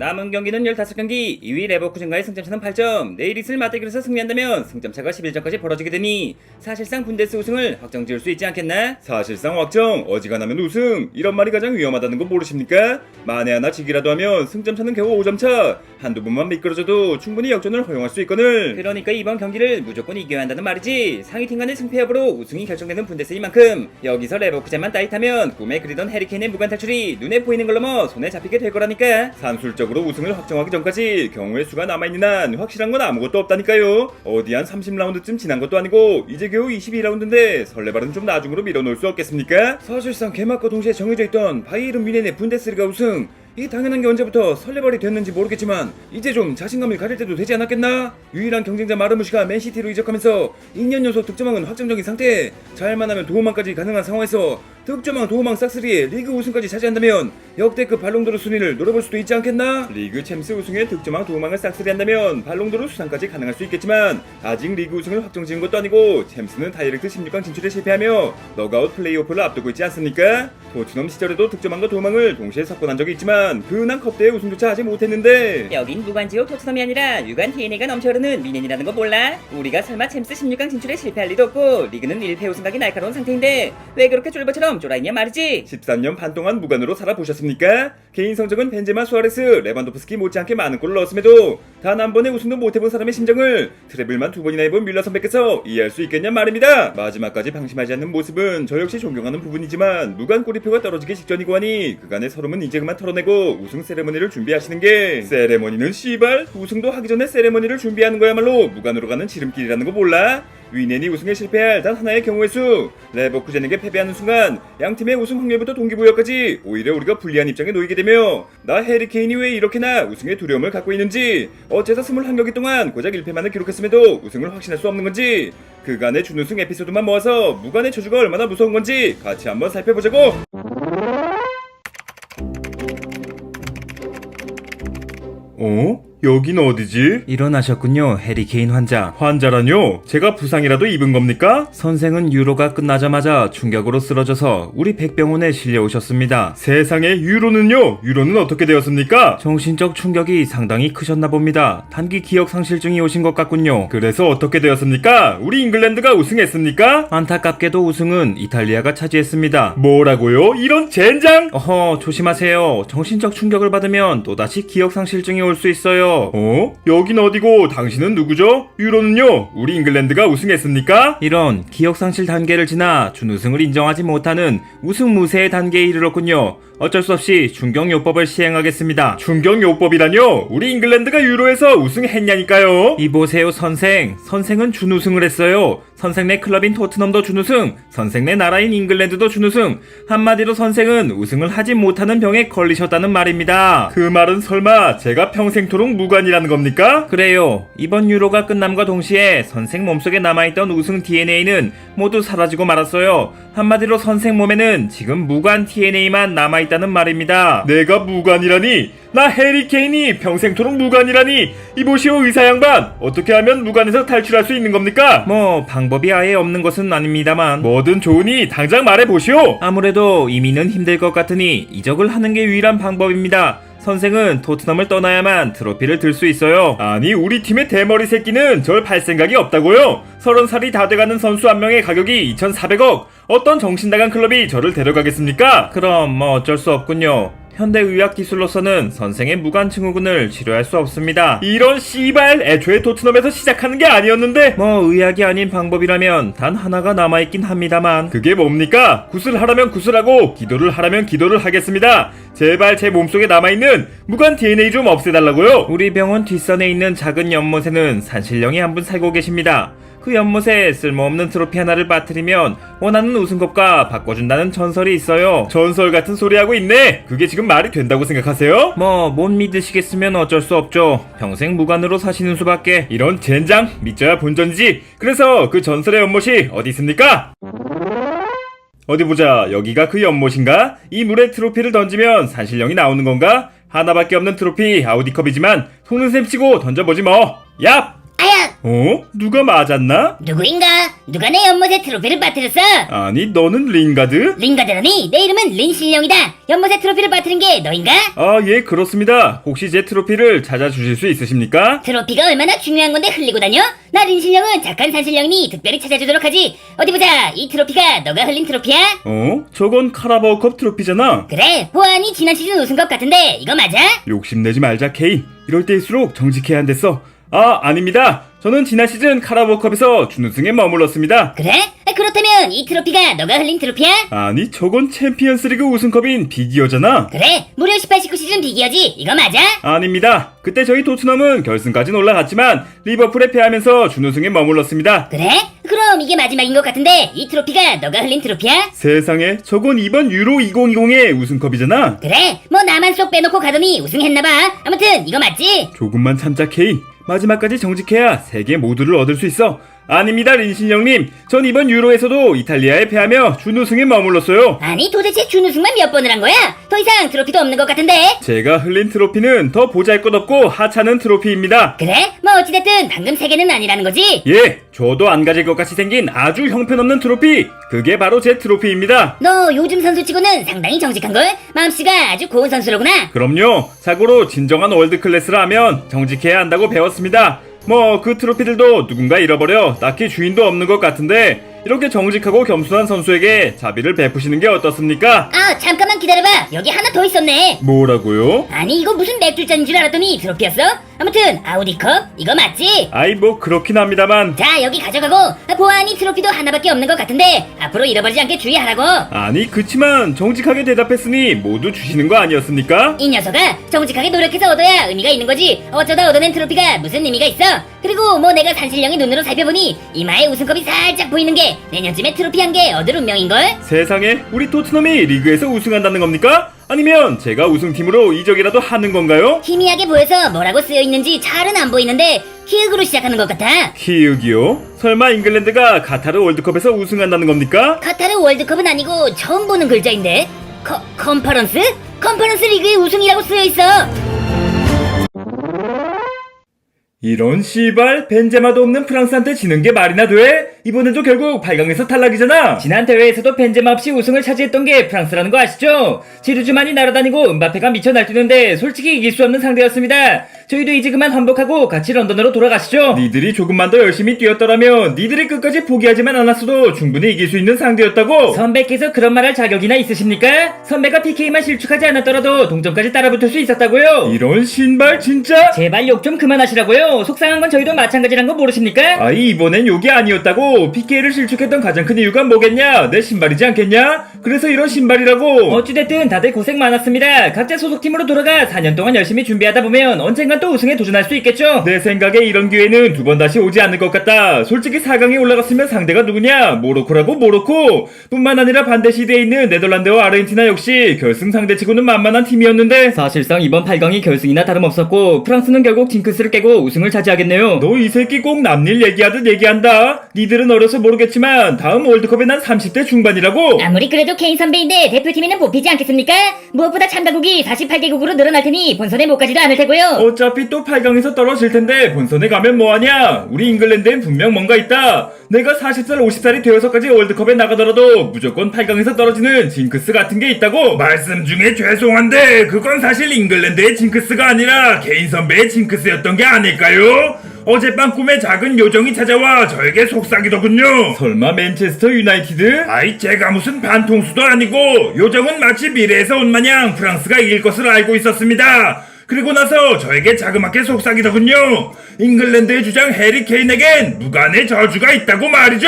남은 경기는 15경기, 2위 레버쿠젠과의 승점차는 8점, 내일 있을 맞대결에서 승리한다면 승점차가 11점까지 벌어지게 되니 사실상 분데스 우승을 확정지을 수 있지 않겠나? 사실상 확정, 어지간하면 우승, 이런 말이 가장 위험하다는 거 모르십니까? 만에 하나 지기라도 하면 승점차는 겨우 5점차, 한두 번만 미끄러져도 충분히 역전을 허용할 수 있거늘. 그러니까 이번 경기를 무조건 이겨야 한다는 말이지. 상위팀 간의 승패 여부로 우승이 결정되는 분데스인 만큼 여기서 레버쿠젠만 따잇하면 꿈에 그리던 해리케인의 무관 탈출이 눈에 보이는 걸 넘어 손에 잡히게 될 거라니까. 산술적으로 우승을 확정하기 전까지 경우의 수가 남아있는 한 확실한 건 아무것도 없다니까요. 어디 한 30라운드쯤 지난 것도 아니고 이제 겨우 22라운드인데 설레발은 좀 나중으로 밀어놓을 수 없겠습니까? 사실상 개막과 동시에 정해져 있던 바이에른 뮌헨의 분데스리가 우승, 이게 당연한 게 언제부터 설레발이 됐는지 모르겠지만 이제 좀 자신감을 가질 때도 되지 않았겠나? 유일한 경쟁자 마르무시가 맨시티로 이적하면서 2년 연속 득점왕은 확정적인 상태, 잘만 하면 도움왕까지 가능한 상황에서 득점왕 도움왕 싹쓸이에 리그 우승까지 차지한다면 역대급 발롱도르 순위를 노려볼 수도 있지 않겠나? 리그 챔스 우승에 득점왕 도움왕을 싹쓸이한다면 발롱도르 수상까지 가능할 수 있겠지만 아직 리그 우승을 확정지은 것도 아니고 챔스는 다이렉트 16강 진출에 실패하며 너그아웃 플레이오프를 앞두고 있지 않습니까? 토트넘 시절에도 득점왕과 도움왕을 동시에 석권한 적이 있지만 근한 컵대회 우승조차 하지 못했는데. 여긴 무관지옥 토트넘이 아니라 유관 DNA가 넘쳐흐르는 뮌헨이라는 거 몰라? 우리가 설마 챔스 16강 진출에 실패할 리도 없고 리그는 1패 우승각이 날카로운 상태인데 왜 그렇게 쫄보처럼 쫄아있냐 말이지. 13년 반 동안 무관으로 살아보셨습니까? 개인 성적은 벤제마, 수아레스, 레반도프스키 못지않게 많은 골을 넣었음에도 단 한 번의 우승도 못해본 사람의 심정을 트래블만 2번이나 해본 뮬러 선배께서 이해할 수 있겠냔 말입니다. 마지막까지 방심하지 않는 모습은 저 역시 존경하는 부분이지만 무관 꼬리표가 떨어지기 직전이고 하니 그간의 서름은 이제 그만 털어내고 우승 세레머니를 준비하시는 게. 세레머니는 씨발, 우승도 하기 전에 세레머니를 준비하는 거야말로 무관으로 가는 지름길이라는 거 몰라? 뮌헨이 우승에 실패할 단 하나의 경우의 수, 레버쿠젠에게 패배하는 순간 양팀의 우승 확률부터 동기부여까지 오히려 우리가 불리한 입장에 놓이게 되며 나 해리케인이 왜 이렇게나 우승의 두려움을 갖고 있는지, 어째서 21경기 동안 고작 1패만을 기록했음에도 우승을 확신할 수 없는 건지, 그간의 준우승 에피소드만 모아서 무관의 저주가 얼마나 무서운 건지 같이 한번 살펴보자고. 어? 여긴 어디지? 일어나셨군요, 해리케인 환자. 환자라뇨? 제가 부상이라도 입은 겁니까? 선생은 유로가 끝나자마자 충격으로 쓰러져서 우리 백병원에 실려오셨습니다. 세상에, 유로는요? 유로는 어떻게 되었습니까? 정신적 충격이 상당히 크셨나 봅니다. 단기 기억 상실증이 오신 것 같군요. 그래서 어떻게 되었습니까? 우리 잉글랜드가 우승했습니까? 안타깝게도 우승은 이탈리아가 차지했습니다. 뭐라고요? 이런 젠장! 어허, 조심하세요. 정신적 충격을 받으면 또다시 기억 상실증이 올 수 있어요. 어? 여긴 어디고 당신은 누구죠? 유로는요? 우리 잉글랜드가 우승했습니까? 이런 기억상실 단계를 지나 준우승을 인정하지 못하는 우승 무쇠의 단계에 이르렀군요. 어쩔 수 없이 중경요법을 시행하겠습니다. 중경요법이라뇨? 우리 잉글랜드가 유로에서 우승했냐니까요? 이보세요, 선생. 선생은 준우승을 했어요. 선생네 클럽인 토트넘도 준우승, 선생네 나라인 잉글랜드도 준우승. 한마디로 선생은 우승을 하지 못하는 병에 걸리셨다는 말입니다. 그 말은 설마 제가 평생토록 무관이라는 겁니까? 그래요. 이번 유로가 끝남과 동시에 선생 몸속에 남아있던 우승 DNA는 모두 사라지고 말았어요. 한마디로 선생 몸에는 지금 무관 DNA만 남아있다는 말입니다. 내가 무관이라니? 나 해리케인이 평생토록 무관이라니? 이보시오, 의사 양반, 어떻게 하면 무관에서 탈출할 수 있는 겁니까? 뭐 방법이 아예 없는 것은 아닙니다만 뭐든 좋으니 당장 말해보시오. 아무래도 이민은 힘들 것 같으니 이적을 하는 게 유일한 방법입니다. 선생은 토트넘을 떠나야만 트로피를 들 수 있어요. 아니, 우리 팀의 대머리 새끼는 절 팔 생각이 없다고요? 30살이 다 돼가는 선수 한 명의 가격이 2,400억. 어떤 정신나간 클럽이 저를 데려가겠습니까? 그럼 뭐 어쩔 수 없군요. 현대의학 기술로서는 선생의 무관 증후군을 치료할 수 없습니다. 이런 씨발, 애초에 토트넘에서 시작하는 게 아니었는데. 뭐 의학이 아닌 방법이라면 단 하나가 남아있긴 합니다만. 그게 뭡니까? 구슬하라면 구슬하고 기도를 하라면 기도를 하겠습니다. 제발 제 몸속에 남아있는 무관 DNA 좀 없애달라고요. 우리 병원 뒷산에 있는 작은 연못에는 산신령이 한 분 살고 계십니다. 그 연못에 쓸모없는 트로피 하나를 빠뜨리면 원하는 우승컵과 바꿔준다는 전설이 있어요. 전설 같은 소리 하고 있네. 그게 지금 말이 된다고 생각하세요? 뭐 못 믿으시겠으면 어쩔 수 없죠. 평생 무관으로 사시는 수밖에. 이런 젠장, 믿져야 본전이지. 그래서 그 전설의 연못이 어디 있습니까? 어디 보자. 여기가 그 연못인가? 이 물에 트로피를 던지면 산신령이 나오는 건가? 하나밖에 없는 트로피 아우디컵이지만 속는 셈 치고 던져보지 뭐. 얍! 아야! 어? 누가 맞았나? 누구인가? 누가 내 연못에 트로피를 빠뜨렸어? 아니, 너는 링가드? 링가드라니? 내 이름은 린신령이다. 연못에 트로피를 빠뜨린 게 너인가? 아, 예, 그렇습니다. 혹시 제 트로피를 찾아주실 수 있으십니까? 트로피가 얼마나 중요한 건데 흘리고 다녀? 나 린신령은 착한 산신령이니 특별히 찾아주도록 하지. 어디 보자. 이 트로피가 너가 흘린 트로피야? 어? 저건 카라바오컵 트로피잖아. 그래, 보아하니 지난 시즌 우승컵 같은데 이거 맞아? 욕심내지 말자, 케인. 이럴 때일수록 정직해야 한댔어. 아, 아닙니다. 저는 지난 시즌 카라바오컵에서 준우승에 머물렀습니다. 그래? 그렇다면 이 트로피가 너가 흘린 트로피야? 아니, 저건 챔피언스리그 우승컵인 비기어잖아. 그래, 무려 18-19 시즌 비기어지. 이거 맞아? 아닙니다. 그때 저희 토트넘은 결승까지는 올라갔지만 리버풀에 패하면서 준우승에 머물렀습니다. 그래? 그럼 이게 마지막인 것 같은데 이 트로피가 너가 흘린 트로피야? 세상에, 저건 이번 유로 2020의 우승컵이잖아. 그래, 뭐 나만 쏙 빼놓고 가더니 우승했나봐. 아무튼 이거 맞지? 조금만 참자, 케인. 마지막까지 정직해야 세계 모두를 얻을 수 있어. 아닙니다, 린신영님. 전 이번 유로에서도 이탈리아에 패하며 준우승에 머물렀어요. 아니 도대체 준우승만 몇 번을 한 거야? 더 이상 트로피도 없는 것 같은데. 제가 흘린 트로피는 더 보잘것없고 하찮은 트로피입니다. 그래? 뭐 어찌됐든 방금 3개는 아니라는 거지? 예, 저도 안 가질 것 같이 생긴 아주 형편없는 트로피. 그게 바로 제 트로피입니다. 너 요즘 선수치고는 상당히 정직한걸? 마음씨가 아주 고운 선수로구나. 그럼요. 자고로 진정한 월드클래스라 하면 정직해야 한다고 배웠습니다. 뭐 그 트로피들도 누군가 잃어버려 딱히 주인도 없는 것 같은데 이렇게 정직하고 겸손한 선수에게 자비를 베푸시는 게 어떻습니까? 아 잠깐만 기다려봐. 여기 하나 더 있었네. 뭐라고요? 아니 이거 무슨 맥주잔인 줄 알았더니 트로피였어? 아무튼 아우디컵? 이거 맞지? 아이 뭐 그렇긴 합니다만. 자 여기 가져가고 보아하니 트로피도 하나밖에 없는 것 같은데 앞으로 잃어버리지 않게 주의하라고. 아니 그치만 정직하게 대답했으니 모두 주시는 거 아니었습니까? 이 녀석아 정직하게 노력해서 얻어야 의미가 있는 거지. 어쩌다 얻어낸 트로피가 무슨 의미가 있어? 그리고 뭐 내가 산신령의 눈으로 살펴보니 이마에 우승컵이 살짝 보이는 게 내년쯤에 트로피 한 개 얻을 운명인걸? 세상에, 우리 토트넘이 리그에서 우승한다는 겁니까? 아니면 제가 우승팀으로 이적이라도 하는 건가요? 희미하게 보여서 뭐라고 쓰여있는지 잘은 안 보이는데 키읔으로 시작하는 것 같아. 키읔이요? 설마 잉글랜드가 카타르 월드컵에서 우승한다는 겁니까? 카타르 월드컵은 아니고 처음 보는 글자인데 컨퍼런스? 컨퍼런스 리그의 우승이라고 쓰여있어. 이런 씨발 벤제마도 없는 프랑스한테 지는 게 말이나 돼? 이번에도 결국 8강에서 탈락이잖아. 지난 대회에서도 벤제마 없이 우승을 차지했던 게 프랑스라는 거 아시죠? 지루주만이 날아다니고 은바페가 미쳐 날뛰는데 솔직히 이길 수 없는 상대였습니다. 저희도 이제 그만 환복하고 같이 런던으로 돌아가시죠. 니들이 조금만 더 열심히 뛰었더라면 니들이 끝까지 포기하지만 않았어도 충분히 이길 수 있는 상대였다고. 선배께서 그런 말 할 자격이나 있으십니까? 선배가 PK만 실축하지 않았더라도 동점까지 따라붙을 수 있었다고요. 이런 신발 진짜. 제발 욕 좀 그만하시라고요. 속상한 건 저희도 마찬가지란 거 모르십니까? 아이 이번엔 욕이 아니었다고. PK를 실축했던 가장 큰 이유가 뭐겠냐? 내 신발이지 않겠냐? 그래서 이런 신발이라고. 어찌됐든 다들 고생 많았습니다. 각자 소속팀으로 돌아가 4년 동안 열심히 준비하다 보면 언젠간 또 우승에 도전할 수 있겠죠. 내 생각에 이런 기회는 두 번 다시 오지 않을 것 같다. 솔직히 4강에 올라갔으면 상대가 누구냐? 모로코라고. 모로코. 뿐만 아니라 반대 시대에 있는 네덜란드와 아르헨티나 역시 결승 상대치고는 만만한 팀이었는데 사실상 이번 8강이 결승이나 다름없었고 프랑스는 결국 징크스를 깨고 우승을 차지하겠네요. 너 이 새끼 꼭 남일 얘기하듯 얘기한다. 니들은 어려서 모르겠지만 다음 월드컵에 난 30대 중반이라고. 아무리 그래도 케인 선배인데 대표팀에는 뽑히지 않겠습니까? 무엇보다 참가국이 48개국으로 늘어날 테니 본선에 못 가지도 않을 테고요. 어차피 또 8강에서 떨어질 텐데 본선에 가면 뭐하냐? 우리 잉글랜드엔 분명 뭔가 있다. 내가 40살 50살이 되어서까지 월드컵에 나가더라도 무조건 8강에서 떨어지는 징크스 같은 게 있다고. 말씀 중에 죄송한데 그건 사실 잉글랜드의 징크스가 아니라 개인 선배의 징크스였던 게 아닐까요? 어젯밤 꿈에 작은 요정이 찾아와 저에게 속삭이더군요. 설마 맨체스터 유나이티드? 아이 제가 무슨 반통수도 아니고 요정은 마치 미래에서 온 마냥 프랑스가 이길 것을 알고 있었습니다. 그리고 나서 저에게 자그맣게 속삭이더군요. 잉글랜드의 주장 해리 케인에겐 무관의 저주가 있다고 말이죠.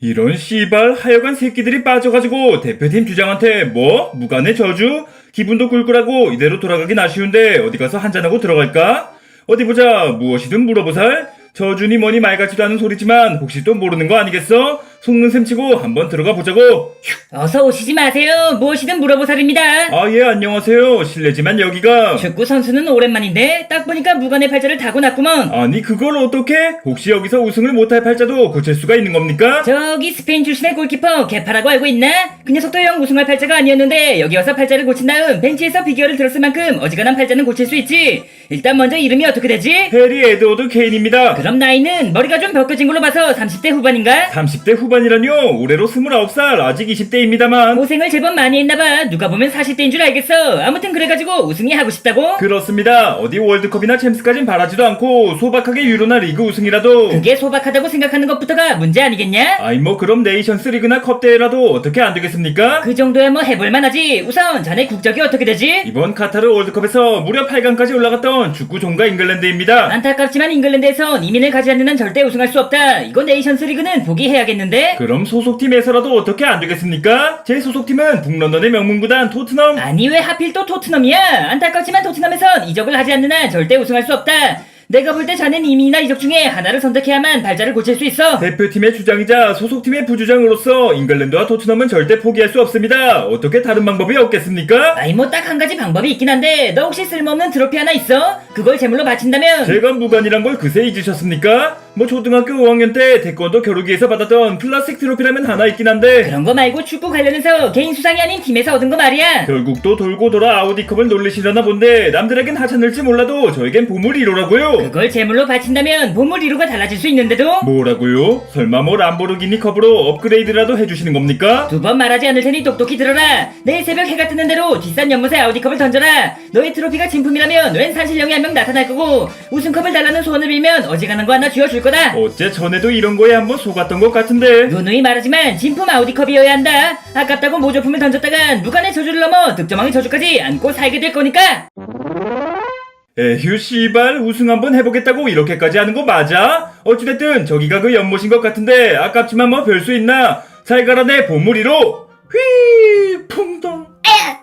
이런 씨발 하여간 새끼들이 빠져가지고 대표팀 주장한테 뭐? 무관의 저주? 기분도 꿀꿀하고 이대로 돌아가긴 아쉬운데 어디 가서 한잔하고 들어갈까? 어디 보자. 무엇이든 물어보살. 저주니 뭐니 말 같지도 않은 소리지만 혹시 또 모르는 거 아니겠어? 속는 셈 치고 한번 들어가 보자고. 어서 오시지 마세요. 무엇이든 물어보살입니다. 아, 예, 안녕하세요. 실례지만 여기가. 축구 선수는 오랜만인데 딱 보니까 무관의 팔자를 타고 났구먼. 아니, 그걸 어떻게? 혹시 여기서 우승을 못할 팔자도 고칠 수가 있는 겁니까? 저기 스페인 출신의 골키퍼 개파라고 알고 있나? 그 녀석도 영 우승할 팔자가 아니었는데 여기 와서 팔자를 고친 다음 벤치에서 비기어를 들었을 만큼 어지간한 팔자는 고칠 수 있지. 일단 먼저 이름이 어떻게 되지? 해리 에드워드 케인입니다. 그럼 나이는 머리가 좀 벗겨진 걸로 봐서 30대 후반인가? 30대 후반이라뇨? 올해로 29살, 아직 20대입니다만. 고생을 제법 많이 했나봐. 누가 보면 40대인 줄 알겠어. 아무튼 그래가지고 우승이 하고 싶다고? 그렇습니다. 어디 월드컵이나 챔스까진 바라지도 않고 소박하게 유로나 리그 우승이라도. 그게 소박하다고 생각하는 것부터가 문제 아니겠냐? 아이 뭐 그럼 네이션스 리그나 컵 대회라도 어떻게 안 되겠습니까? 그 정도야 뭐 해볼만 하지. 우선 자네 국적이 어떻게 되지? 이번 카타르 월드컵에서 무려 8강까지 올라갔던 축구 종가 잉글랜드입니다. 안타깝지만 잉글랜드에선 이민을 가지 않는 한 절대 우승할 수 없다. 이거 네이션스 리그는 포기해야겠는데? 그럼 소속팀에서라도 어떻게 안 되겠습니까? 제 소속팀은 북런던의 명문구단 토트넘. 아니 왜 하필 또 토트넘이야? 안타깝지만 토트넘에선 이적을 하지 않는 한 절대 우승할 수 없다. 내가 볼 때 자넨 이민이나 이적 중에 하나를 선택해야만 발자를 고칠 수 있어. 대표팀의 주장이자 소속팀의 부주장으로서 잉글랜드와 토트넘은 절대 포기할 수 없습니다. 어떻게 다른 방법이 없겠습니까? 아니 뭐 딱 한 가지 방법이 있긴 한데 너 혹시 쓸모없는 트로피 하나 있어? 그걸 제물로 바친다면 제가 무관이란 걸 그새 잊으셨습니까? 뭐 초등학교 5학년 때 태권도 겨루기에서 받았던 플라스틱 트로피라면 하나 있긴 한데 그런 거 말고 축구 관련해서 개인 수상이 아닌 팀에서 얻은 거 말이야. 결국 또 돌고 돌아 아우디컵을 놀리시려나 본데 남들에겐 하찮을지 몰라도 저에겐 보물 1호라고요. 그걸 제물로 바친다면 보물 1호가 달라질 수 있는데도? 뭐라고요? 설마 뭐 람보르기니 컵으로 업그레이드라도 해주시는 겁니까? 두 번 말하지 않을 테니 똑똑히 들어라. 내일 새벽 해가 뜨는 대로 뒷산 연못에 아우디컵을 던져라. 너의 트로피가 진품이라면 웬 산신령이 한 명 나타날 거고 우승컵을 달라는 소원을 빌면 어지간한 거 하나 쥐어줄 거다. 어째 전에도 이런 거에 한번 속았던 것 같은데. 누누이 말하지만 진품 아우디컵이어야 한다. 아깝다고 모조품을 던졌다간 무관의 저주를 넘어 득점왕의 저주까지 안고 살게 될 거니까. 에휴 씨발 우승 한번 해보겠다고 이렇게까지 하는 거 맞아? 어찌됐든 저기가 그 연못인 것 같은데 아깝지만 뭐 별 수 있나? 잘 가라 내 보물이로 휘 풍덩.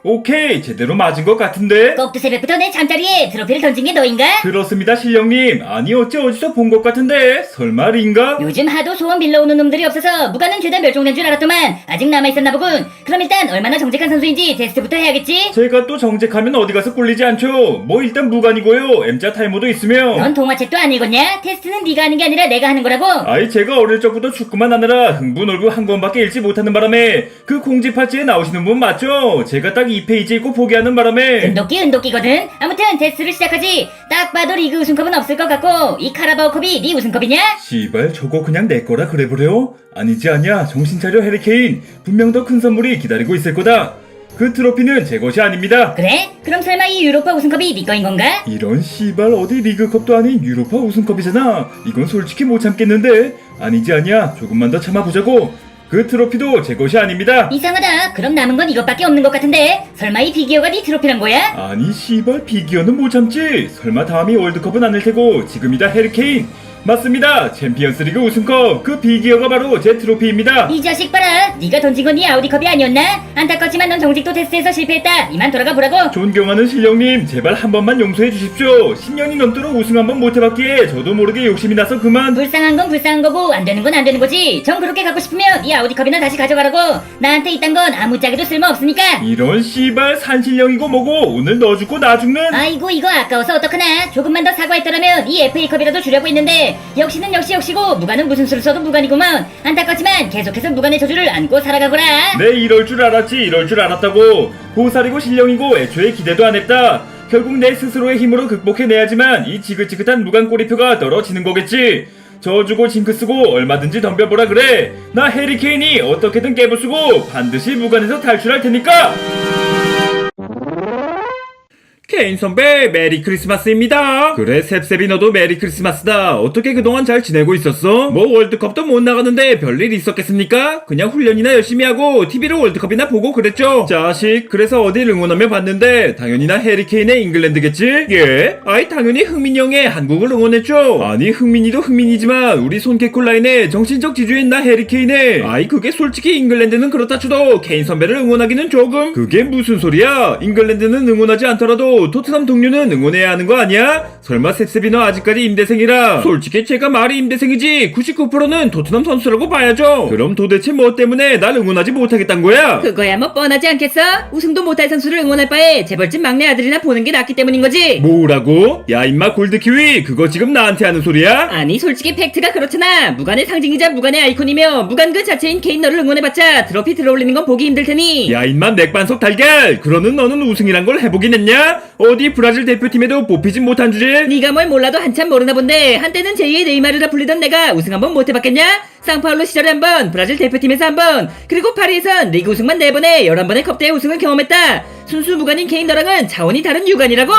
오케이 제대로 맞은 것 같은데. 꼭두 새벽부터 내 잠자리에 트로피를 던진 게 너인가? 그렇습니다 실령님. 아니 어째 어디서 본 것 같은데 설마 린가? 요즘 하도 소원 빌러오는 놈들이 없어서 무관은 죄다 멸종된 줄 알았더만 아직 남아있었나 보군. 그럼 일단 얼마나 정직한 선수인지 테스트부터 해야겠지? 제가 또 정직하면 어디 가서 꿀리지 않죠. 뭐 일단 무관이고요. M자 탈모도 있으며. 넌 동화책도 안 읽었냐? 테스트는 네가 하는 게 아니라 내가 하는 거라고. 아이 제가 어릴 적부터 축구만 하느라 흥부 놀부 한 권밖에 읽지 못하는 바람에 그 공지팔찌에 나오시는 분 맞죠? 제가 딱 2페이지 읽고 포기하는 바람에. 은도끼거든. 아무튼 테스트를 시작하지. 딱 봐도 리그 우승컵은 없을 것 같고 이 카라바오컵이 네 우승컵이냐? 씨발 저거 그냥 내 거라 그래버려? 아니지 아니야 정신 차려 해리케인. 분명 더 큰 선물이 기다리고 있을 거다. 그 트로피는 제 것이 아닙니다. 그래? 그럼 설마 이 유로파 우승컵이 네 거인 건가? 이런 씨발 어디 리그컵도 아닌 유로파 우승컵이잖아. 이건 솔직히 못 참겠는데. 아니지 아니야 조금만 더 참아보자고. 그 트로피도 제 것이 아닙니다. 이상하다. 그럼 남은 건 이것밖에 없는 것 같은데 설마 이 비기어가 네 트로피란 거야? 아니 씨발 비기어는 못 참지. 설마 다음이 월드컵은 아닐 테고 지금이다 해리케인. 맞습니다. 챔피언스리그 우승컵 그 비기어가 바로 제 트로피입니다. 이 자식 봐라. 네가 던진 건 네 아우디컵이 아니었나? 안타깝지만 넌 정직도 테스트에서 실패했다. 이만 돌아가 보라고. 존경하는 실령님 제발 한 번만 용서해 주십시오. 10년이 넘도록 우승 한 번 못 해봤기에 저도 모르게 욕심이 나서 그만. 불쌍한 건 불쌍한 거고 안 되는 건 안 되는 거지. 정 그렇게 갖고 싶으면 이 아우디컵이나 다시 가져가라고. 나한테 이딴 건 아무짝에도 쓸모 없으니까. 이런 씨발 산신령이고 뭐고 오늘 너 죽고 나 죽는. 아이고 이거 아까워서 어떡하나. 조금만 더 사과했더라면 이 FA컵이라도 주려고 했는데 역시는 역시고 무관은 무슨 수를 써도 무관이구먼. 안타깝지만 계속해서 무관의 저주를 안고 살아가거라. 네 이럴 줄 알았지 이럴 줄 알았다고. 보살이고 신령이고 애초에 기대도 안 했다. 결국 내 스스로의 힘으로 극복해내야지만 이 지긋지긋한 무관 꼬리표가 떨어지는 거겠지. 저주고 징크스고 얼마든지 덤벼보라 그래. 나 해리케인이 어떻게든 깨부수고 반드시 무관에서 탈출할 테니까. 케인 선배 메리 크리스마스입니다. 그래 셉셉이 너도 메리 크리스마스다. 어떻게 그동안 잘 지내고 있었어? 뭐 월드컵도 못 나가는데 별일 있었겠습니까? 그냥 훈련이나 열심히 하고 TV로 월드컵이나 보고 그랬죠. 자식 그래서 어딜 응원하며 봤는데 당연히 나 해리케인의 잉글랜드겠지? 예? 아이 당연히 흥민이 형의 한국을 응원했죠. 아니 흥민이도 흥민이지만 우리 손개꿀 라인의 정신적 지주인 나 해리케인의 아이 그게 솔직히 잉글랜드는 그렇다 쳐도 케인 선배를 응원하기는 조금. 그게 무슨 소리야? 잉글랜드는 응원하지 않더라도 그래도 토트넘 동료는 응원해야 하는 거 아니야? 설마 셉셉이 너 아직까지 임대생이라? 솔직히 제가 말이 임대생이지 99%는 토트넘 선수라고 봐야죠. 그럼 도대체 뭐 때문에 날 응원하지 못하겠단 거야? 그거야 뭐 뻔하지 않겠어? 우승도 못할 선수를 응원할 바에 재벌집 막내 아들이나 보는 게 낫기 때문인 거지. 뭐라고? 야 임마 골드키위 그거 지금 나한테 하는 소리야? 아니 솔직히 팩트가 그렇잖아. 무관의 상징이자 무관의 아이콘이며 무관 그 자체인 케인 너를 응원해봤자 트로피 들어올리는 건 보기 힘들 테니. 야 임마 맥반석 달걀 그러는 너는 우승이란 걸 해보긴 했냐? 어디 브라질 대표팀에도 뽑히진 못한 주제? 네가 뭘 몰라도 한참 모르나 본데 한때는 제2의 네이마르라 불리던 내가 우승 한번 못해봤겠냐? 상파울루 시절에 한번, 브라질 대표팀에서 한번, 그리고 파리에선 리그 우승만 4번에 11번의 컵대회 우승을 경험했다. 순수 무관인 케인 너랑은 차원이 다른 유관이라고.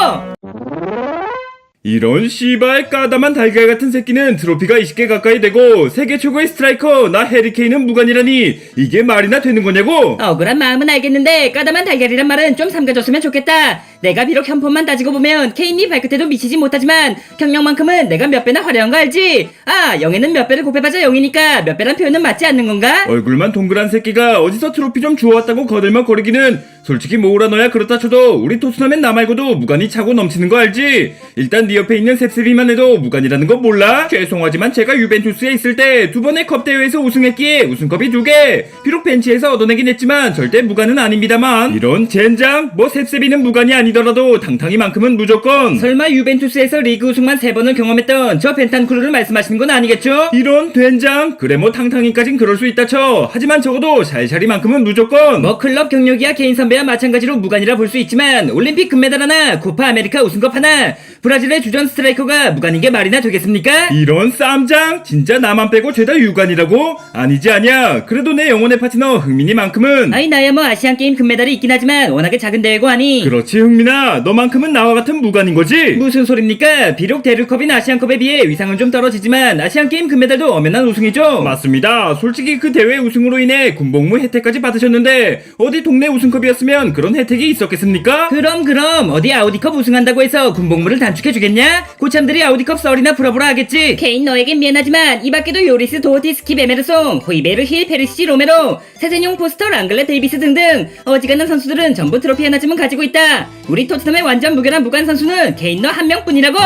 이런 씨발 까다만 달걀 같은 새끼는 트로피가 20개 가까이 되고 세계 최고의 스트라이커 나 해리케인은 무관이라니 이게 말이나 되는 거냐고? 억울한 마음은 알겠는데 까다만 달걀이란 말은 좀 삼가줬으면 좋겠다. 내가 비록 현폰만 따지고 보면 케인이 발끝에도 미치지 못하지만 경력만큼은 내가 몇 배나 화려한 거 알지? 아 0에는 몇 배를 곱해봐자 0이니까 몇 배란 표현은 맞지 않는 건가? 얼굴만 동그란 새끼가 어디서 트로피 좀 주워왔다고 거들먹거리기는 솔직히 뭐라 너야 그렇다 쳐도 우리 토트넘엔 나 말고도 무관이 차고 넘치는 거 알지? 일단 네 옆에 있는 셉셉이만 해도 무관이라는 거 몰라? 죄송하지만 제가 유벤투스에 있을 때 두 번의 컵 대회에서 우승했기에 우승컵이 2개 비록 벤치에서 얻어내긴 했지만 절대 무관은 아닙니다만 이런 젠장 뭐 셉셉이는 무관이 아니더라도 탕탕이만큼은 무조건 설마 유벤투스에서 리그 우승만 3번을 경험했던 저 벤탄쿠르를 말씀하시는 건 아니겠죠? 이런 된장 그래 뭐 탕탕이까진 그럴 수 있다 쳐 하지만 적어도 샬샬이만큼은 무조건 뭐 클럽 경력이야 개인 선배와 마찬가지로 무관이라 볼 수 있지만 올림픽 금메달 하나 코파 아메리카 우승컵 하나 브라질의 주전 스트라이커가 무관인 게 말이나 되겠습니까? 이런 쌈장 진짜 나만 빼고 죄다 유관이라고? 아니지 아니야 그래도 내 영혼의 파트너 흥민이만큼은 아이 나야 뭐 아시안게임 금메달이 있긴 하지만 워낙에 작은 대회고 하니 그렇지 흥민아 너만큼은 나와 같은 무관인 거지? 무슨 소립니까? 비록 대륙컵인 아시안컵에 비해 위상은 좀 떨어지지만 아시안게임 금메달도 엄연한 우승이죠. 맞습니다 솔직히 그 대회 우승으로 인해 군복무 혜택까지 받으셨는데 어디 동네 우승컵이었으면 그런 혜택이 있었겠습니까? 그럼 어디 아우디컵 우승한다고 해서 군복무를 단축해주겠냐? 고참들이 아우디컵 썰이나 부라부라 하겠지. 케인 너에겐 미안하지만 이 밖에도 요리스 도어티 스킵 에메르송 호이베르 힐 페리시치 로메로 세세뇽 포스터 랑글레 데이비스 등등 어지간한 선수들은 전부 트로피 하나쯤은 가지고 있다. 우리 토트넘의 완전 무결한 무관 선수는 케인 너 한 명뿐이라고.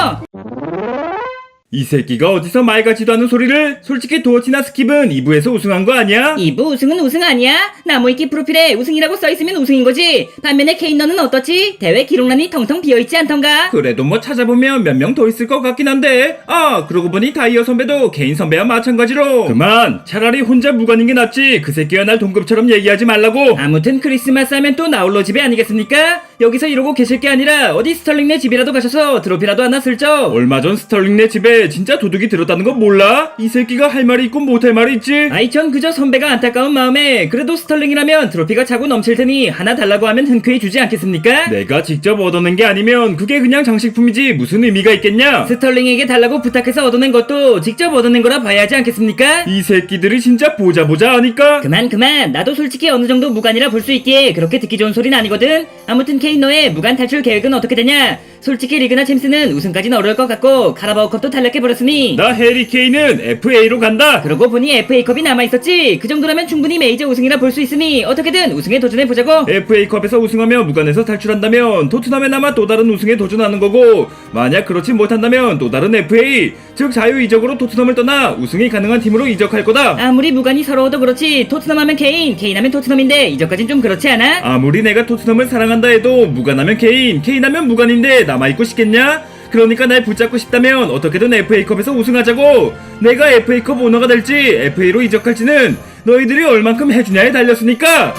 이 새끼가 어디서 말 같지도 않은 소리를 솔직히 도어티나 스킵은 2부에서 우승한 거 아니야? 2부 우승은 우승 아니야? 나무위키 프로필에 우승이라고 써있으면 우승인 거지. 반면에 케인 너는 어떻지? 대회 기록란이 텅텅 비어있지 않던가? 그래도 뭐 찾아보면 몇 명 더 있을 것 같긴 한데 아 그러고 보니 다이어 선배도 개인 선배와 마찬가지로 그만 차라리 혼자 무관인 게 낫지 그 새끼가 날 동급처럼 얘기하지 말라고. 아무튼 크리스마스 하면 또 나홀로 집에 아니겠습니까? 여기서 이러고 계실 게 아니라 어디 스털링네 집이라도 가셔서 트로피라도 하나 슬쩍. 얼마 전 스털링네 집에 진짜 도둑이 들었다는 거 몰라? 이 새끼가 할 말이 있고 못할 말이 있지. 아이 전 그저 선배가 안타까운 마음에 그래도 스털링이라면 트로피가 차고 넘칠 테니 하나 달라고 하면 흔쾌히 주지 않겠습니까? 내가 직접 얻어낸 게 아니면 그게 그냥 장식품이지 무슨 의미가 있겠냐? 스털링에게 달라고 부탁해서 얻어낸 것도 직접 얻어낸 거라 봐야 하지 않겠습니까? 이 새끼들이 진짜 보자 하니까. 그만 나도 솔직히 어느 정도 무관이라 볼 수 있기에 그렇게 듣기 좋은 소린 아니거든. 아무튼 케인 너의 무관 탈출 계획은 어떻게 되냐? 솔직히 리그나 챔스는 우승까진 어려울 것 같고 카라바오컵도 탈락해버렸으니 나 해리케인은 FA로 간다. 그러고 보니 FA컵이 남아있었지. 그 정도라면 충분히 메이저 우승이라 볼 수 있으니 어떻게든 우승에 도전해보자고. FA컵에서 우승하며 무관에서 탈출한다면 토트넘에 남아 또 다른 우승에 도전하는 거고 만약 그렇지 못한다면 또 다른 FA 즉 자유이적으로 토트넘을 떠나 우승이 가능한 팀으로 이적할 거다. 아무리 무관이 서러워도 그렇지 토트넘 하면 케인 하면 토트넘인데 이적까진 좀 그렇지 않아? 아무리 내가 토트넘을 사랑한다 해도 무관하면 케인하면 무관인데 남아있고 싶겠냐? 그러니까 날 붙잡고 싶다면 어떻게든 FA컵에서 우승하자고. 내가 FA컵 오너가 될지 FA로 이적할지는 너희들이 얼만큼 해주냐에 달렸으니까.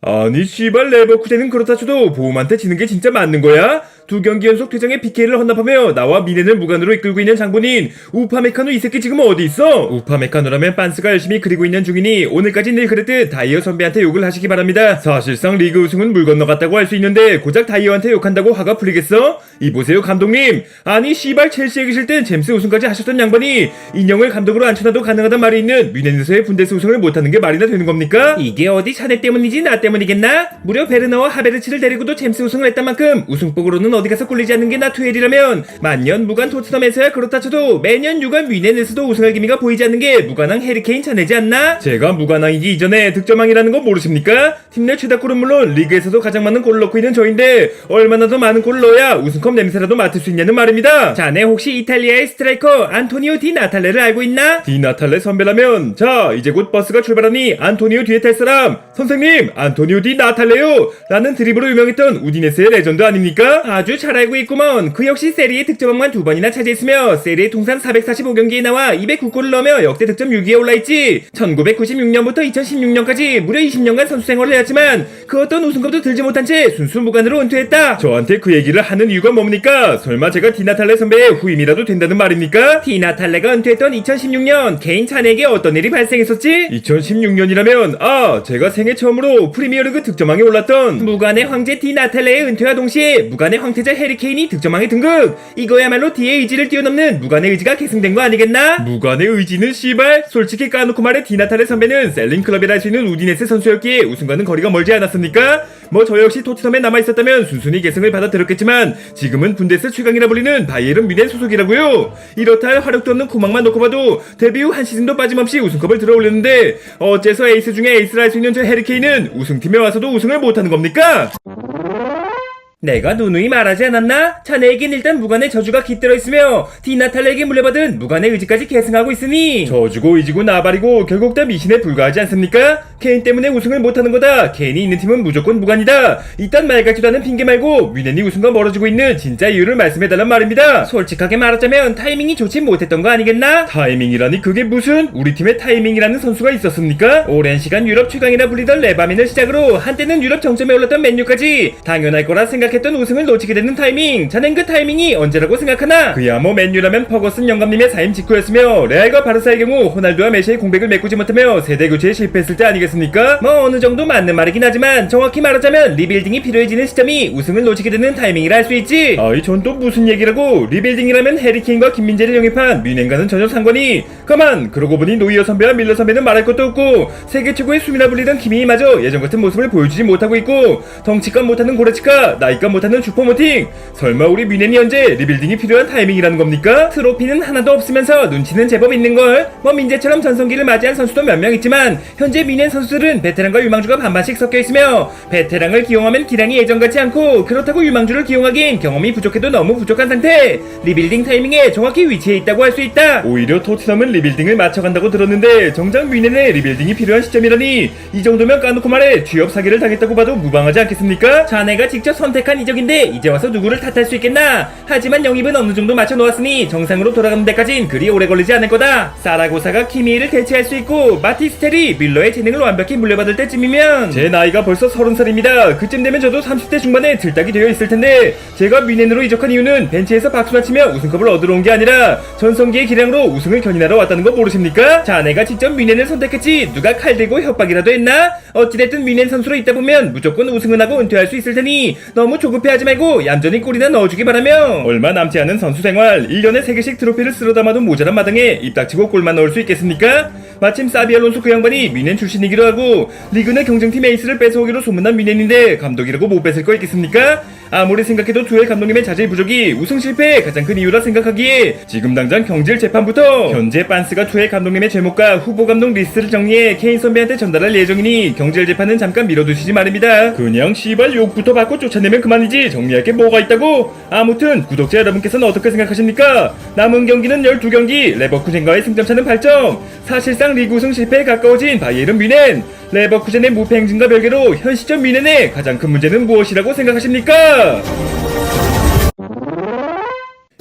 아니 씨발 레버쿠젠은 그렇다 쳐도 보험한테 지는 게 진짜 맞는 거야? 2경기 연속 퇴장에 PK를 헌납하며 나와 미넨을 무관으로 이끌고 있는 장본인 우파메카노 이 새끼 지금 어디 있어? 우파메카노라면 빤스가 열심히 그리고 있는 중이니 오늘까지 늘 그랬듯 다이어 선배한테 욕을 하시기 바랍니다. 사실상 리그 우승은 물 건너갔다고 할 수 있는데 고작 다이어한테 욕한다고 화가 풀리겠어? 이보세요 감독님. 아니 씨발 첼시에 계실 땐 잼스 우승까지 하셨던 양반이 인형을 감독으로 앉혀놔도 가능하단 말이 있는 뮌헨에서의 분데스 우승을 못하는 게 말이나 되는 겁니까? 이게 어디 자네 때문이지 나 때문이겠나? 무려 베르너와 하베르치를 데리고도 챔스 우승을 했단 만큼 우승복으로는 이름은 어디 가서 꿀리지 않는 게 나 투엘이라면 만년 무관 토트넘에서야 그렇다 쳐도 매년 유관 뮌헨에서도 우승할 기미가 보이지 않는 게 무관왕 해리케인 차내지 않나? 제가 무관왕이기 이전에 득점왕이라는 거 모르십니까? 팀 내 최다골은 물론 리그에서도 가장 많은 골을 넣고 있는 저인데 얼마나 더 많은 골을 넣어야 우승컵 냄새라도 맡을 수 있냐는 말입니다. 자네 혹시 이탈리아의 스트라이커 안토니오 디 나탈레를 알고 있나? 디 나탈레 선배라면 자 이제 곧 버스가 출발하니 안토니오 뒤에 탈 사람 선생님 안토니오 디 나탈레요 라는 드립으로 유명했던 우디네스의 레전드 아닙니까? 아주 잘 알고 있구먼. 그 역시 세리에 득점왕만 2번이나 차지했으며 세리에 통산 445경기에 나와 209골을 넣으며 역대 득점 6위에 올라있지. 1996년부터 2016년까지 무려 20년간 선수 생활을 해왔지만 그 어떤 우승컵도 들지 못한 채 순수 무관으로 은퇴했다. 저한테 그 얘기를 하는 이유가 뭡니까? 설마 제가 디나탈레 선배의 후임이라도 된다는 말입니까? 디나탈레가 은퇴했던 2016년 개인 차내에게 어떤 일이 발생했었지? 2016년이라면 제가 생애 처음으로 프리미어리그 득점왕에 올랐던 무관의 황제 디나탈레의 은퇴와 동시에 무관의 황태자 해리케인이 득점왕에 등극. 이거야말로 디의 의지를 뛰어넘는 무관의 의지가 계승된 거 아니겠나? 무관의 의지는 씨발 솔직히 까놓고 말해 디나탈레 선배는 셀링클럽이라 할 수 있는 우디네스 선수였기에 우승과는 거리가 멀지 않았습니까? 뭐 저 역시 토트넘에 남아있었다면 순순히 계승을 받아들였겠지만 지금은 분데스 최강이라 불리는 바이에른 뮌헨 소속이라고요. 이렇다 할 화력도 없는 구막만 놓고 봐도 데뷔 후 한 시즌도 빠짐없이 우승컵을 들어올렸는데 어째서 에이스 중에 에이스를 할 수 있는 저 해리케인은 우승팀에 와서도 우승을 못하는 겁니까? 내가 누누이 말하지 않았나? 자네에겐 일단 무관의 저주가 깃들어 있으며 디나탈레에게 물려받은 무관의 의지까지 계승하고 있으니 저주고 의지고 나발이고 결국 다 미신에 불과하지 않습니까? 케인 때문에 우승을 못하는 거다. 케인이 있는 팀은 무조건 무관이다. 이딴 말 같지도 않은 핑계 말고 뮌헨이 우승과 멀어지고 있는 진짜 이유를 말씀해달란 말입니다. 솔직하게 말하자면 타이밍이 좋지 못했던 거 아니겠나? 타이밍이라니 그게 무슨? 우리 팀에 타이밍이라는 선수가 있었습니까? 오랜 시간 유럽 최강이라 불리던 레바민을 시작으로 한때는 유럽 정점에 올랐던 맨유까지 당연할 거라 생각했던 우승을 놓치게 되는 타이밍. 자넨 그 타이밍이 언제라고 생각하나? 그야 뭐 맨유라면 퍼거슨 영감님의 사임 직후였으며 레알과 바르사의 경우 호날두와 메시의 공백을 메꾸지 못하며 세대 교체에 실패했을 때 아니겠습니까? 뭐 어느 정도 맞는 말이긴 하지만 정확히 말하자면 리빌딩이 필요해지는 시점이 우승을 놓치게 되는 타이밍이라 할 수 있지. 아이 전 또 무슨 얘기라고? 리빌딩이라면 해리케인과 김민재를 영입한 뮌헨과는 전혀 상관이. 가만 그러고 보니 노이어 선배와 밀러 선배는 말할 것도 없고 세계 최고의 숨이나 불리던 키미마저 예전 같은 모습을 보여주지 못하고 있고 덩치값 못하는 고레츠카 나이값 못하는 슈퍼모팅. 설마 우리 뮌헨이 언제 리빌딩이 필요한 타이밍이라는 겁니까? 트로피는 하나도 없으면서 눈치는 제법 있는걸. 뭐 민재처럼 전성기를 맞이한 선수도 몇 명 있지만 현재 뮌헨 선수들은 베테랑과 유망주가 반반씩 섞여있으며 베테랑을 기용하면 기량이 예전같지 않고 그렇다고 유망주를 기용하기엔 경험이 부족해도 너무 부족한 상태. 리빌딩 타이밍에 정확히 위치해 있다고 할 수 있다. 오히려 토트넘은 리빌딩을 맞춰간다고 들었는데 정작 뮌헨의 리빌딩이 필요한 시점이라니 이 정도면 까놓고 말해 취업 사기를 당했다고 봐도 무방하지 않겠습니까? 자네가 직접 선택한 이적인데 이제 와서 누구를 탓할 수 있겠나? 하지만 영입은 어느 정도 맞춰 놓았으니 정상으로 돌아가는 데까진 그리 오래 걸리지 않을 거다. 사라고사가 키미를 대체할 수 있고 마티스텔이 밀러의 재능을 완벽히 물려받을 때쯤이면 제 나이가 벌써 30살입니다. 그쯤 되면 저도 30대 중반에 들딱이 되어 있을 텐데 제가 뮌헨으로 이적한 이유는 벤치에서 박수나 치며 우승컵을 얻으러 온 게 아니라 전성기의 기량으로 우승을 견인하러 왔다는 거 모르십니까? 자네가 직접 뮌헨을 선택했지 누가 칼 들고 협박이라도 했나? 어찌됐든 뮌헨 선수로 있다 보면 무조건 우승은 하고 은퇴할 수 있을 테니 너무 조급해하지 말고 얌전히 골이나 넣어주기 바라며. 얼마 남지 않은 선수 생활 1년에 3개씩 트로피를 쓸어 담아도 모자란 마당에 입 닥치고 골만 넣을 수 있겠습니까? 마침 사비 알론소 그 양반이 뮌헨 출신이기도 하고 리그 내 경쟁팀 에이스를 뺏어오기로 소문난 뮌헨인데 감독이라고 못 뺏을 거 있겠습니까? 아무리 생각해도 투엘 감독님의 자질 부족이 우승 실패의 가장 큰 이유라 생각하기에 지금 당장 경질 재판부터 현재 빤스가 투엘 감독님의 제목과 후보 감독 리스트를 정리해 케인 선배한테 전달할 예정이니 경질 재판은 잠깐 미뤄두시지 말입니다. 그냥 씨발 욕부터 받고 쫓아내면 그만이지 정리할 게 뭐가 있다고? 아무튼 구독자 여러분께서는 어떻게 생각하십니까? 남은 경기는 12경기 레버쿠젠과의 승점차는 8점. 사실상 리그 우승 실패에 가까워진 바이에른 뮌헨. 레버쿠젠의 무패 행진과 별개로 현 시점 뮌헨의 가장 큰 문제는 무엇이라고 생각하십니까?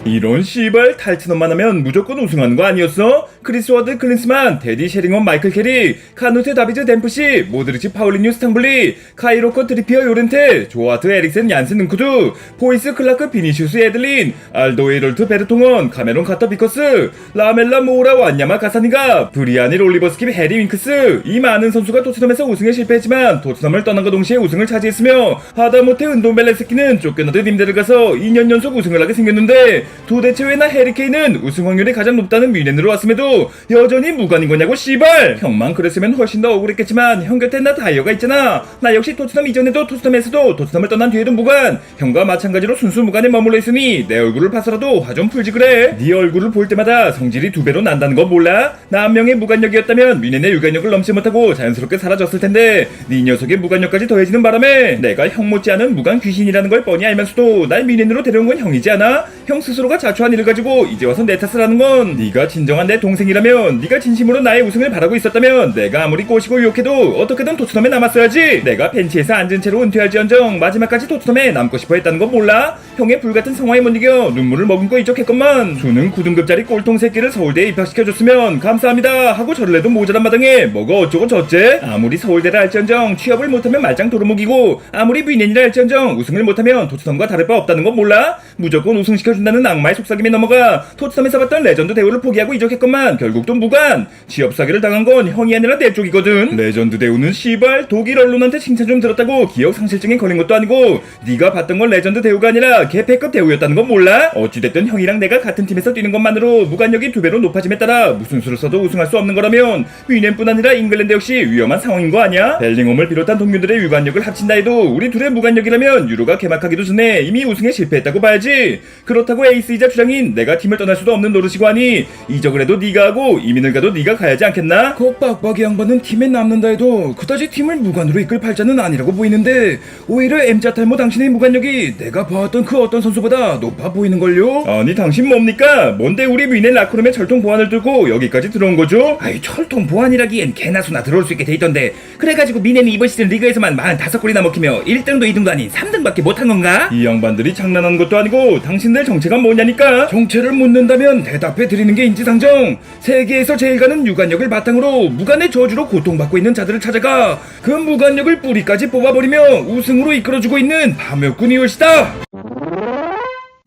이런 씨발 탈트넘만 하면 무조건 우승하는 거 아니었어? 크리스 워드 클린스만, 데디 셰링엄 마이클 캐리, 카누트 다비드 댐프시, 모드리치 파울리뉴 스탕블리, 카이로커 트리피어 요렌테, 조아트 에릭센 얀슨 은쿠두, 포이스 클라크 비니슈스 에들린, 알도 에럴트 베르통원, 카메론 카터 비커스, 라멜라 모우라 완야마 가사니가, 브리아니 롤리버스킵 해리 윙크스. 이 많은 선수가 토트넘에서 우승에 실패했지만 토트넘을 떠난과 동시에 우승을 차지했으며 하다못해 은돈벨레스키는 쫓겨나듯 임대를 가서 2년 연속 우승을 하게 생겼는데 도대체 왜나 해리케인은 우승 확률이 가장 높다는 뮌헨으로 왔음에도 있는데도 여전히 무관인 거냐고 씨발. 형만 그랬으면 훨씬 더 억울했겠지만 형 곁엔 나 다이어가 있잖아. 나 역시 토트넘 이전에도 토트넘에서도 토트넘을 떠난 뒤에도 무관. 형과 마찬가지로 순수 무관에 머물러 있으니 내 얼굴을 봐서라도 화 좀 풀지 그래. 네 얼굴을 볼 때마다 성질이 2배로 난다는 거 몰라? 나 한 명의 무관력이었다면 미넨의 유관력을 넘지 못하고 자연스럽게 사라졌을 텐데 네 녀석의 무관력까지 더해지는 바람에 내가 형 못지않은 무관 귀신이라는 걸 뻔히 알면서도 날 미넨으로 데려온 건 형이지 않아? 형 스스로가 자초한 일을 가지고 이제 와서 내 탓을 하는 건 네가 진정한 내 동생이라면 네가 진심으로 나의 우승을 바라고 있었다면 내가 아무리 꼬시고 욕해도 어떻게든 토트넘에 남았어야지. 내가 벤치에서 앉은 채로 은퇴할지언정 마지막까지 토트넘에 남고 싶어 했다는 건 몰라? 형의 불같은 성화에 못 이겨 눈물을 머금고 이적했건만 수능 9등급짜리 꼴통 새끼를 서울대에 입학시켜줬으면 감사합니다 하고 절을 해도 모자란 마당에 뭐가 어쩌고 저째? 아무리 서울대를 할지언정 취업을 못하면 말짱 도루묵이고 아무리 미넨이라 할지언정 우승을 못하면 토트넘과 다를 바 없다는 건 몰라? 무조건 우승시켜준다는 악마의 속삭임에 넘어가 토트넘에서 봤던 레전드 대우를 포기하고 이적했건만 결국 또 무관. 취업 사기를 당한 건 형이 아니라 내 쪽이거든. 레전드 대우는 씨발 독일 언론한테 칭찬 좀 들었다고 기억 상실증에 걸린 것도 아니고 네가 봤던 건 레전드 대우가 아니라 개패급 대우였다는 건 몰라? 어찌됐든 형이랑 내가 같은 팀에서 뛰는 것만으로 무관력이 2배로 높아짐에 따라 무슨 수를 써도 우승할 수 없는 거라면 위넨뿐 아니라 잉글랜드 역시 위험한 상황인 거 아니야? 벨링엄을 비롯한 동료들의 유관력을 합친다 해도 우리 둘의 무관력이라면 유로가 개막하기도 전에 이미 우승에 실패했다고 봐야지. 그렇다고 에이스이자 주장인 내가 팀을 떠날 수도 없는 노릇이고 하니 이적을 해도 네가 하고 이민을 가도 네가 가야지 않겠나? 그 빡빡이 양반은 팀에 남는다 해도 그다지 팀을 무관으로 이끌 팔자는 아니라고 보이는데 오히려 M자 탈모 당신의 무관력이 내가 봐왔던 그 어떤 선수보다 높아 보이는걸요? 아니 당신 뭡니까? 뭔데 우리 위넨 라크룸의 철통 보안을 뚫고 여기까지 들어온 거죠? 아이 철통 보안이라기엔 개나 소나 들어올 수 있게 돼 있던데 그래가지고 미넨이 이번 시즌 리그에서만 45골이나 먹히며 1등도 2등도 아닌 3등밖에 못한 건가? 이 양반들이 장난하는 것도 아니고 당신들 정체가 뭐냐니까? 정체를 묻는다면 대답해 드리는 게 인지상정. 세계에서 제일 가는 유관력을 바탕으로 무관의 저주로 고통받고 있는 자들을 찾아가 그 무관력을 뿌리까지 뽑아버리며 우승으로 이끌어주고 있는 파묘꾼이 올시다.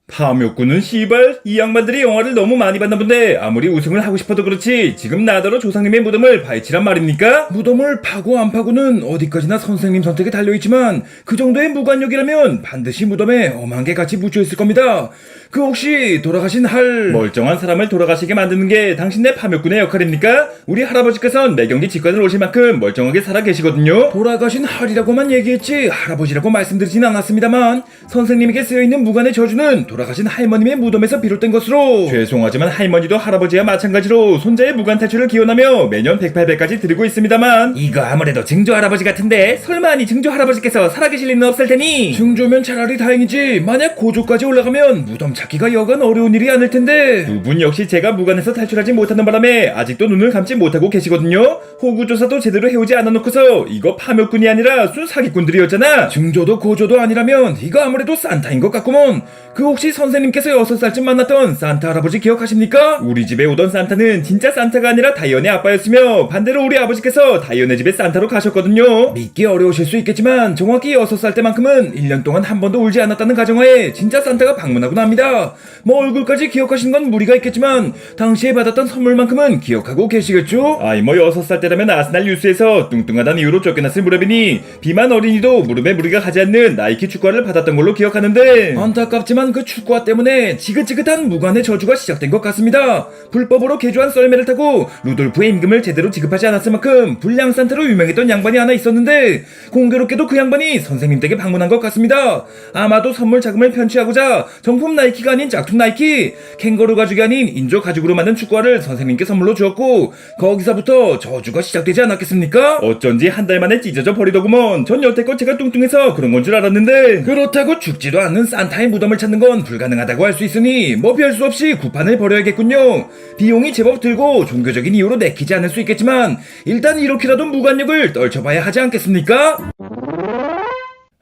파묘꾼은 씨발 이 양반들이 영화를 너무 많이 봤나 본데 아무리 우승을 하고 싶어도 그렇지 지금 나더러 조상님의 무덤을 파헤치란 말입니까? 무덤을 파고 안 파고는 어디까지나 선생님 선택에 달려있지만 그 정도의 무관력이라면 반드시 무덤에 엄한 게 같이 묻혀있을 겁니다. 그 혹시 돌아가신 멀쩡한 사람을 돌아가시게 만드는 게 당신네 파묘꾼의 역할입니까? 우리 할아버지께선 매경기 직관을 오실 만큼 멀쩡하게 살아 계시거든요. 돌아가신 할이라고만 얘기했지 할아버지라고 말씀드리진 않았습니다만 선생님에게 쓰여있는 무관의 저주는 돌아가신 할머님의 무덤에서 비롯된 것으로. 죄송하지만 할머니도 할아버지와 마찬가지로 손자의 무관 탈출을 기원하며 매년 108배까지 드리고 있습니다만 이거 아무래도 증조 할아버지 같은데 설마 아니 증조 할아버지께서 살아계실 리는 없을 테니. 증조면 차라리 다행이지 만약 고조까지 올라가면 무덤 찾기가 여간 어려운 일이 아닐 텐데. 두 분 역시 제가 무관에서 탈출하지 못하는 바람에 아직도 눈을 감지 못하고 계시거든요. 호구조사도 제대로 해오지 않아놓고서 이거 파묘꾼이 아니라 순 사기꾼들이었잖아. 증조도 고조도 아니라면 이거 아무래도 산타인 것 같구먼. 그 혹시 선생님께서 6살쯤 만났던 산타 할아버지 기억하십니까? 우리 집에 오던 산타는 진짜 산타가 아니라 다이언의 아빠였으며 반대로 우리 아버지께서 다이언의 집에 산타로 가셨거든요. 믿기 어려우실 수 있겠지만 정확히 6살 때만큼은 1년 동안 한 번도 울지 않았다는 가정하에 진짜 산타가 방문하곤 합니다. 뭐 얼굴까지 기억하시는 건 무리가 있겠지만 당시에 받았던 선물만큼은 기억하고 계시겠죠? 아이 뭐 6살 때라면 아스날 뉴스에서 뚱뚱하다는 이유로 쫓겨났을 무렵이니 비만 어린이도 무릎에 무리가 가지 않는 나이키 축구화를 받았던 걸로 기억하는데 안타깝지만 그 축구화 때문에 지긋지긋한 무관의 저주가 시작된 것 같습니다. 불법으로 개조한 썰매를 타고 루돌프의 임금을 제대로 지급하지 않았을 만큼 불량 산타로 유명했던 양반이 하나 있었는데 공교롭게도 그 양반이 선생님 댁에 방문한 것 같습니다. 아마도 선물 자금을 편취하고자 정품 나이키가 아닌 짝퉁 나이키, 캥거루 가죽이 아닌 인조 가죽으로 만든 축구화를 선생님께 선물로 주었고 거기서부터 저주가 시작되지 않았겠습니까? 어쩐지 한 달 만에 찢어져 버리더구먼. 전 여태껏 제가 뚱뚱해서 그런 건 줄 알았는데 그렇다고 죽지도 않는 산타의 무덤을 찾는 건 불가능하다고 할 수 있으니 뭐 별 수 없이 구판을 벌여야겠군요. 비용이 제법 들고 종교적인 이유로 내키지 않을 수 있겠지만 일단 이렇게라도 무관력을 떨쳐봐야 하지 않겠습니까?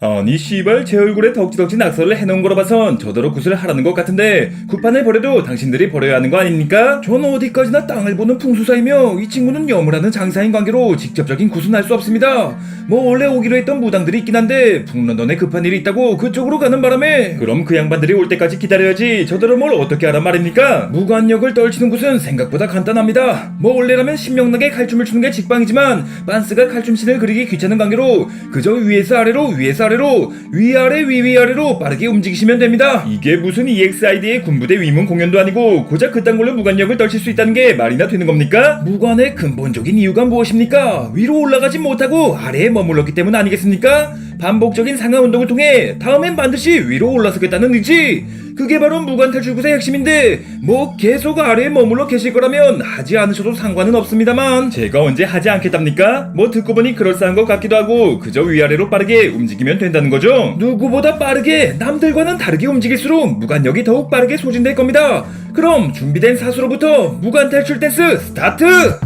아니 씨발 제 얼굴에 덕지덕지 낙서를 해놓은 거로 봐선 저더러 굿을 하라는 것 같은데 구판을 버려도 당신들이 버려야 하는 거 아닙니까? 전 어디까지나 땅을 보는 풍수사이며 이 친구는 여물하는 장사인 관계로 직접적인 굿은 할 수 없습니다. 뭐 원래 오기로 했던 무당들이 있긴 한데 북런던에 급한 일이 있다고 그쪽으로 가는 바람에. 그럼 그 양반들이 올 때까지 기다려야지 저더러 뭘 어떻게 하란 말입니까? 무관력을 떨치는 곳은 생각보다 간단합니다. 뭐 원래라면 신명나게 칼춤을 추는 게 직방이지만 빤스가 칼춤신을 그리기 귀찮은 관계로 그저 위에서 아래로 위에서 아래로 위아래로 위아래 위위아래로 빠르게 움직이시면 됩니다. 이게 무슨 EXID의 군부대 위문 공연도 아니고 고작 그딴 걸로 무관력을 떨칠 수 있다는 게 말이나 되는 겁니까? 무관의 근본적인 이유가 무엇입니까? 위로 올라가지 못하고 아래에 머물렀기 때문 아니겠습니까? 반복적인 상하 운동을 통해 다음엔 반드시 위로 올라서겠다는 의지. 그게 바로 무관 탈출구의 핵심인데 뭐 계속 아래에 머물러 계실 거라면 하지 않으셔도 상관은 없습니다만 제가 언제 하지 않겠답니까? 뭐 듣고 보니 그럴싸한 것 같기도 하고 그저 위아래로 빠르게 움직이면 된다는 거죠? 누구보다 빠르게 남들과는 다르게 움직일수록 무관력이 더욱 빠르게 소진될 겁니다. 그럼 준비된 사수로부터 무관 탈출 댄스 스타트!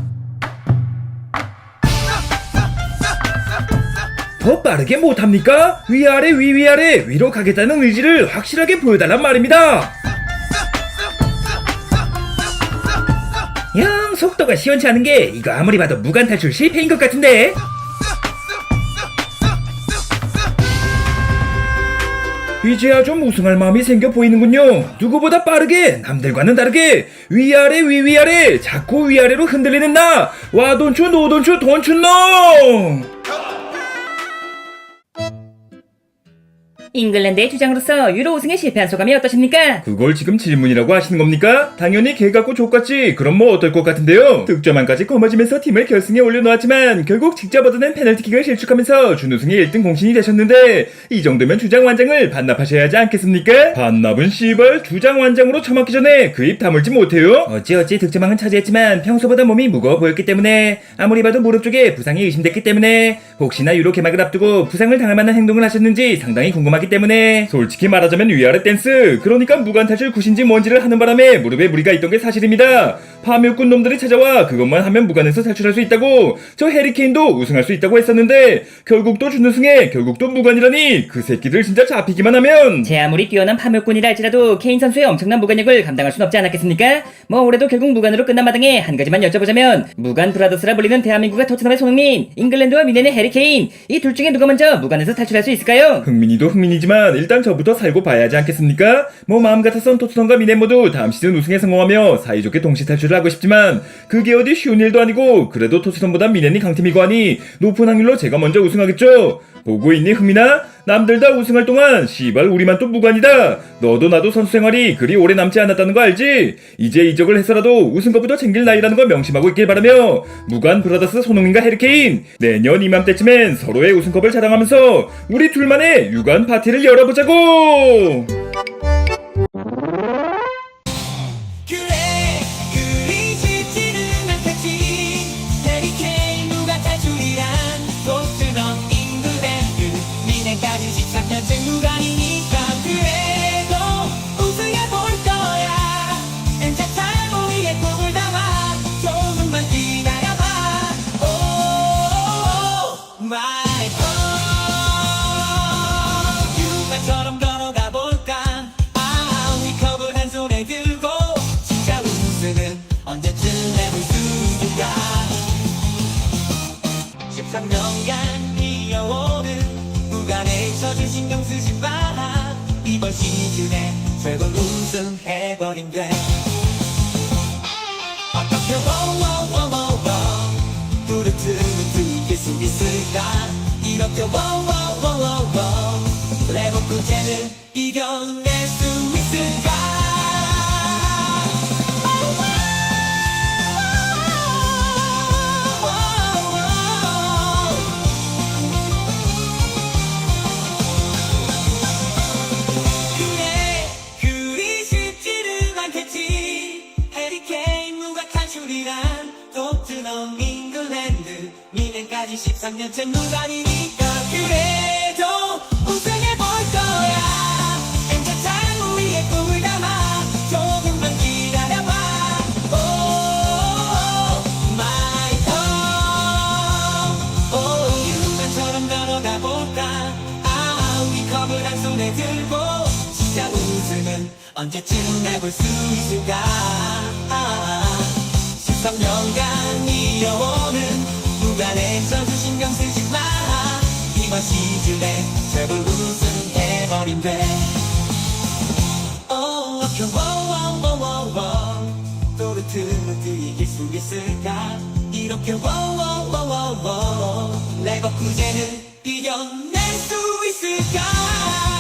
더 빠르게 못합니까? 위아래 위위아래 위로 가겠다는 의지를 확실하게 보여달란 말입니다. 영 속도가 시원치 않은 게 이거 아무리 봐도 무관 탈출 실패인 것 같은데. 이제야 좀 우승할 마음이 생겨 보이는군요. 누구보다 빠르게 남들과는 다르게 위아래 위위아래 자꾸 위아래로 흔들리는 나. 와 돈추 노돈추 돈추 노. 잉글랜드의 주장으로서 유로 우승에 실패한 소감이 어떠십니까? 그걸 지금 질문이라고 하시는 겁니까? 당연히 개 같고 족 같지. 그럼 뭐 어떨 것 같은데요? 득점왕까지 거머쥐면서 팀을 결승에 올려놓았지만 결국 직접 얻어낸 페널티킥을 실축하면서 준우승의 1등 공신이 되셨는데 이 정도면 주장완장을 반납하셔야 하지 않겠습니까? 반납은 씨발 주장완장으로 처맞기 전에 그 입 다물지 못해요? 어찌어찌 득점왕은 차지했지만 평소보다 몸이 무거워 보였기 때문에 아무리 봐도 무릎 쪽에 부상이 의심됐기 때문에 혹시나 유로 개막을 앞두고 부상을 당할 만한 행동을 하셨는지 상당히 궁금하기 때문에 솔직히 말하자면 위아래 댄스 그러니까 무관탈출 굿인지 뭔지를 하는 바람에 무릎에 무리가 있던 게 사실입니다. 파묘꾼 놈들이 찾아와 그것만 하면 무관에서 탈출할 수 있다고 저 해리케인도 우승할 수 있다고 했었는데 결국 또 준우승에 결국 또 무관이라니 그 새끼들 진짜 잡히기만 하면 제 아무리 뛰어난 파묘꾼이라 할지라도 케인 선수의 엄청난 무관력을 감당할 순 없지 않았겠습니까? 뭐 올해도 결국 무관으로 끝난 마당에 한 가지만 여쭤보자면 무관 브라더스라 불리는 대한민국의 토트넘의 손흥민, 잉글랜드와 미넨의 해리케인 이 둘 중에 누가 먼저 무관에서 탈출할 수 있을까요? 흥민이도 흥민이지만 일단 저부터 살고 봐야 하지 않겠습니까? 뭐 마음 같아선 토트넘과 미넨 모두 다음 시즌 우승에 성공하며 사이좋게 동시 탈출을 하고 싶지만 그게 어디 쉬운 일도 아니고 그래도 토트넘보다 미넨이 강팀이고 하니 높은 확률로 제가 먼저 우승하겠죠? 보고 있니 흥민아? 남들 다 우승할 동안 씨발 우리만 또 무관이다. 너도 나도 선수 생활이 그리 오래 남지 않았다는 거 알지? 이제 이적을 해서라도 우승컵부터 챙길 나이라는 거 명심하고 있길 바라며 무관 브라더스 손흥민과 해리케인 내년 이맘때쯤엔 서로의 우승컵을 자랑하면서 우리 둘만의 유관 파티를 열어보자고. 그래 그리 쉽지는 않겠지 해리케인 누가 탈출이란 토트넘 잉글랜드 미넨까지 13년째 무관이니까 그래도 우승해볼 거야 엔자 타고 위에 꿈을 담아 조금만 기다려봐 오 마이 유관처럼 걸어가 볼까 우리 컵을 한 손에 들고 진짜 우승은 언제쯤 해볼 수 있을까 13년간 이어오는 무관의 저주 신경 쓰지 마 이번 시즌에 최고 우승 해버린 돼 어떻게 워워워워워 뚜루뚜루뚜 이길 수 있을까 이렇게 워워워워워 레버쿠젠을 이겨낼 수 있을까 그래 그리 쉽지는 않겠지 해리케인 누가 탈출이란 토트넘 잉글랜드 미넨까지 13년째 무관이니까 그래도 우승해볼 거야 엔자 타고 위에 꿈을 담아 조금만 기다려봐 오 마이 컵 유관처럼 걸어가 볼까 우리 컵을 한 손에 들고 진짜 우승은 언제쯤 해볼 수 있을까 13년간 이어오는 무관의 저주 신경 쓰지 마 이번 시즌에 최고 우승 해버린 돼 어떻게 워워워워워 또르트르트 이길 수 있을까 이렇게 워워워워워 레버쿠젠을 이겨낼 수 있을까